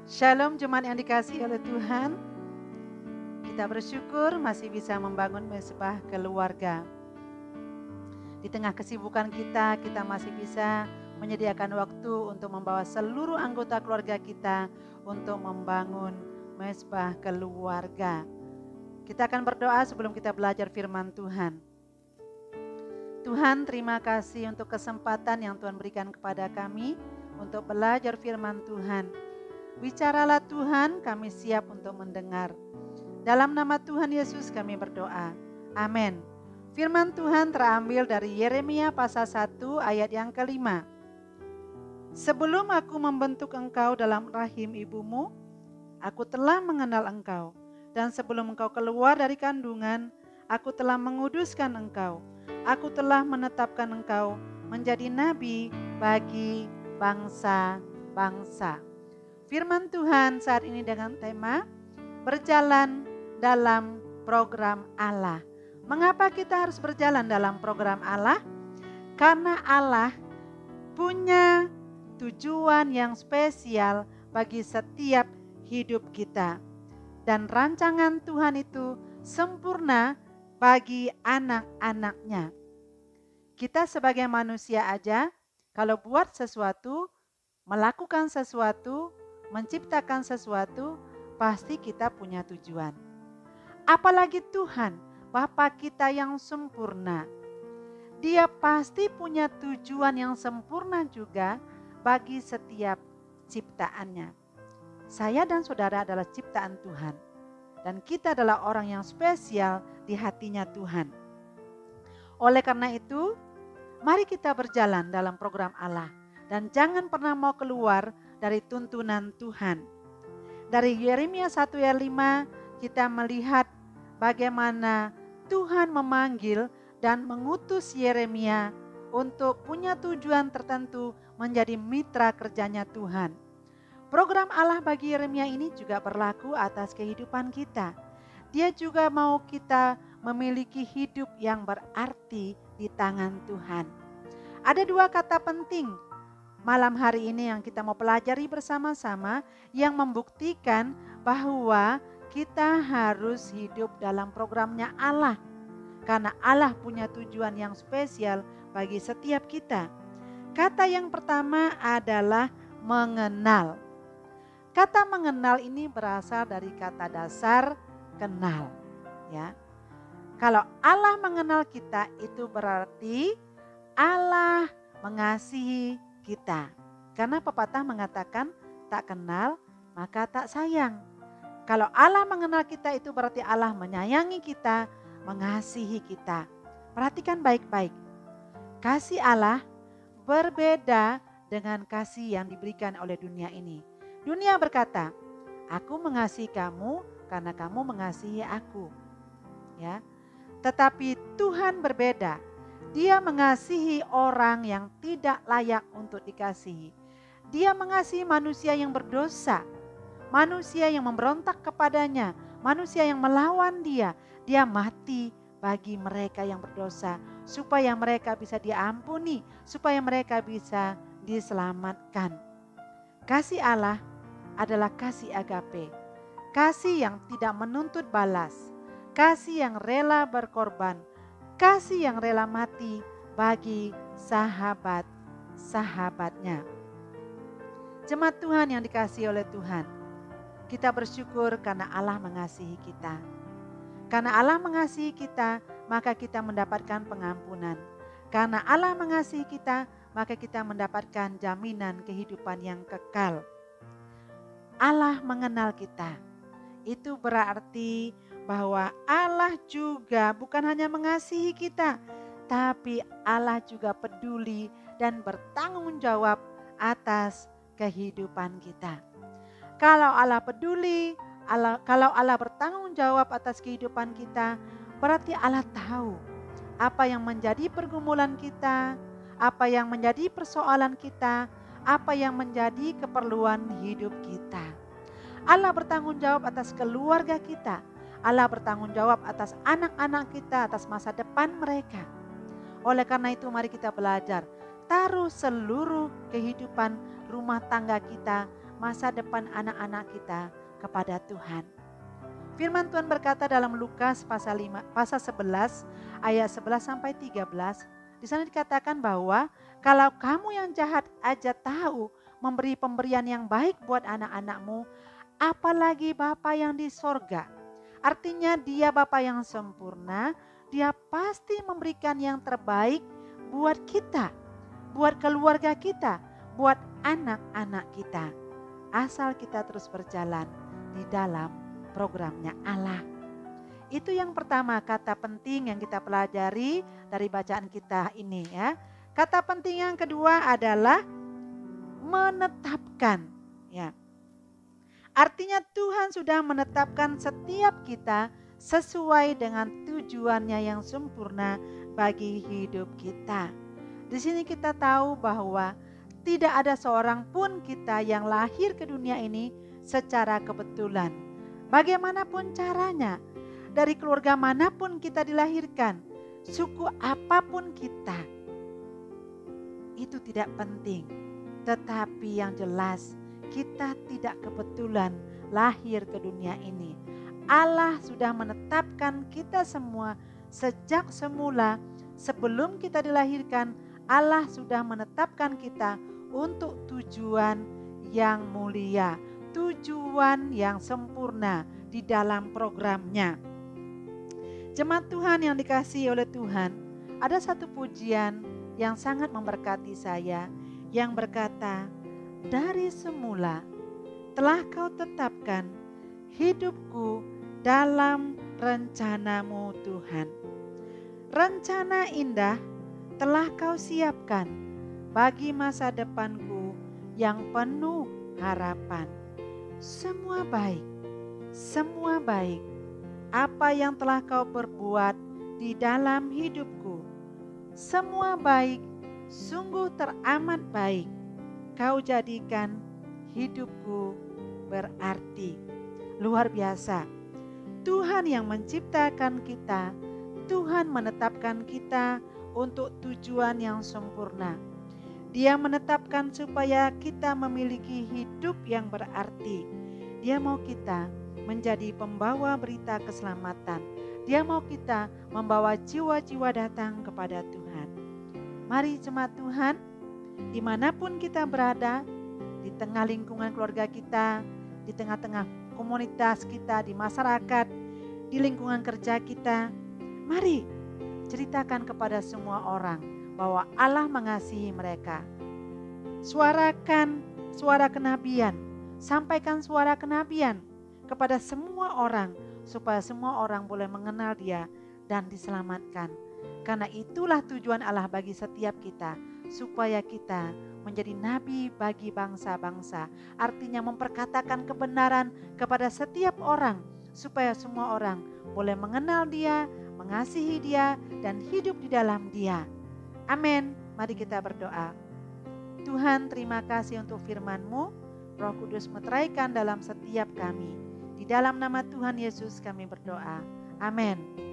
Shalom jemaat yang dikasihi oleh Tuhan. Kita bersyukur masih bisa membangun mesbah keluarga. Di tengah kesibukan kita masih bisa menyediakan waktu untuk membawa seluruh anggota keluarga kita untuk membangun mesbah keluarga. Kita akan berdoa sebelum kita belajar firman Tuhan. Tuhan, terima kasih untuk kesempatan yang Tuhan berikan kepada kami untuk belajar firman Tuhan. Bicaralah Tuhan, kami siap untuk mendengar. Dalam nama Tuhan Yesus kami berdoa. Amin. Firman Tuhan terambil dari Yeremia pasal 1 ayat yang kelima. Sebelum aku membentuk engkau dalam rahim ibumu, aku telah mengenal engkau. Dan sebelum engkau keluar dari kandungan, aku telah menguduskan engkau. Aku telah menetapkan engkau menjadi nabi bagi bangsa-bangsa. Firman Tuhan saat ini dengan tema berjalan dalam program Allah. Mengapa kita harus berjalan dalam program Allah? Karena Allah punya tujuan yang spesial bagi setiap hidup kita. Dan rancangan Tuhan itu sempurna bagi anak-anaknya. Kita sebagai manusia aja, kalau buat sesuatu, melakukan sesuatu, menciptakan sesuatu, pasti kita punya tujuan. Apalagi Tuhan, Bapa kita yang sempurna. Dia pasti punya tujuan yang sempurna juga bagi setiap ciptaannya. Saya dan saudara adalah ciptaan Tuhan. Dan kita adalah orang yang spesial di hatinya Tuhan. Oleh karena itu, mari kita berjalan dalam program Allah. Dan jangan pernah mau keluar dari tuntunan Tuhan. Dari Yeremia 1 ayat 5 kita melihat bagaimana Tuhan memanggil dan mengutus Yeremia untuk punya tujuan tertentu menjadi mitra kerjanya Tuhan. Program Allah bagi Yeremia ini juga berlaku atas kehidupan kita. Dia juga mau kita memiliki hidup yang berarti di tangan Tuhan. Ada dua kata penting malam hari ini yang kita mau pelajari bersama-sama yang membuktikan bahwa kita harus hidup dalam programnya Allah. Karena Allah punya tujuan yang spesial bagi setiap kita. Kata yang pertama adalah mengenal. Kata mengenal ini berasal dari kata dasar kenal. Ya. Kalau Allah mengenal kita itu berarti Allah mengasihi kita. Karena pepatah mengatakan tak kenal maka tak sayang. Kalau Allah mengenal kita itu berarti Allah menyayangi kita, mengasihi kita. Perhatikan baik-baik. Kasih Allah berbeda dengan kasih yang diberikan oleh dunia ini. Dunia berkata, aku mengasihi kamu karena kamu mengasihi aku. Ya. Tetapi Tuhan berbeda. Dia mengasihi orang yang tidak layak untuk dikasihi. Dia mengasihi manusia yang berdosa, manusia yang memberontak kepadanya, manusia yang melawan dia. Dia mati bagi mereka yang berdosa, supaya mereka bisa diampuni, supaya mereka bisa diselamatkan. Kasih Allah adalah kasih agape, kasih yang tidak menuntut balas, kasih yang rela berkorban, kasih yang rela mati bagi sahabat-sahabatnya. Jemaat Tuhan yang dikasihi oleh Tuhan, kita bersyukur karena Allah mengasihi kita. Karena Allah mengasihi kita, maka kita mendapatkan pengampunan. Karena Allah mengasihi kita, maka kita mendapatkan jaminan kehidupan yang kekal. Allah mengenal kita. Itu berarti bahwa Allah juga bukan hanya mengasihi kita, tapi Allah juga peduli dan bertanggung jawab atas kehidupan kita. Kalau Allah peduli, kalau Allah bertanggung jawab atas kehidupan kita, berarti Allah tahu apa yang menjadi pergumulan kita, apa yang menjadi persoalan kita, apa yang menjadi keperluan hidup kita. Allah bertanggung jawab atas keluarga kita. Allah bertanggung jawab atas anak-anak kita, atas masa depan mereka. Oleh karena itu mari kita belajar. Taruh seluruh kehidupan rumah tangga kita masa depan anak-anak kita kepada Tuhan. Firman Tuhan berkata dalam Lukas pasal 11 ayat 11 sampai 13. Di sana dikatakan bahwa kalau kamu yang jahat aja tahu memberi pemberian yang baik buat anak-anakmu, apalagi Bapa yang di sorga. Artinya dia Bapa yang sempurna, dia pasti memberikan yang terbaik buat kita, buat keluarga kita, buat anak-anak kita. Asal kita terus berjalan di dalam programnya Allah. Itu yang pertama, kata penting yang kita pelajari dari bacaan kita ini ya. Kata penting yang kedua adalah menetapkan ya. Artinya Tuhan sudah menetapkan setiap kita sesuai dengan tujuannya yang sempurna bagi hidup kita. Di sini kita tahu bahwa tidak ada seorang pun kita yang lahir ke dunia ini secara kebetulan. Bagaimanapun caranya, dari keluarga manapun kita dilahirkan, suku apapun kita, itu tidak penting. Tetapi yang jelas, kita tidak kebetulan lahir ke dunia ini. Allah sudah menetapkan kita semua sejak semula. Sebelum kita dilahirkan, Allah sudah menetapkan kita untuk tujuan yang mulia, tujuan yang sempurna di dalam programnya. Jemaat Tuhan yang dikasihi oleh Tuhan, ada satu pujian yang sangat memberkati saya yang berkata, dari semula telah kau tetapkan hidupku dalam rencanamu Tuhan. Rencana indah telah kau siapkan bagi masa depanku yang penuh harapan. Semua baik, semua baik. Apa yang telah kau perbuat di dalam hidupku, semua baik, sungguh teramat baik. Kau jadikan hidupku berarti. Luar biasa. Tuhan yang menciptakan kita, Tuhan menetapkan kita untuk tujuan yang sempurna. Dia menetapkan supaya kita memiliki hidup yang berarti. Dia mau kita menjadi pembawa berita keselamatan. Dia mau kita membawa jiwa-jiwa datang kepada Tuhan. Mari jemaat Tuhan, dimanapun kita berada, di tengah lingkungan keluarga kita, di tengah-tengah komunitas kita, di masyarakat, di lingkungan kerja kita, mari ceritakan kepada semua orang bahwa Allah mengasihi mereka. Suarakan suara kenabian, sampaikan suara kenabian kepada semua orang supaya semua orang boleh mengenal Dia dan diselamatkan. Karena itulah tujuan Allah bagi setiap kita, supaya kita menjadi nabi bagi bangsa-bangsa. Artinya memperkatakan kebenaran kepada setiap orang supaya semua orang boleh mengenal Dia, mengasihi Dia dan hidup di dalam Dia. Amin. Mari kita berdoa. Tuhan, terima kasih untuk firman-Mu. Roh Kudus meteraikan dalam setiap kami. Di dalam nama Tuhan Yesus kami berdoa. Amin.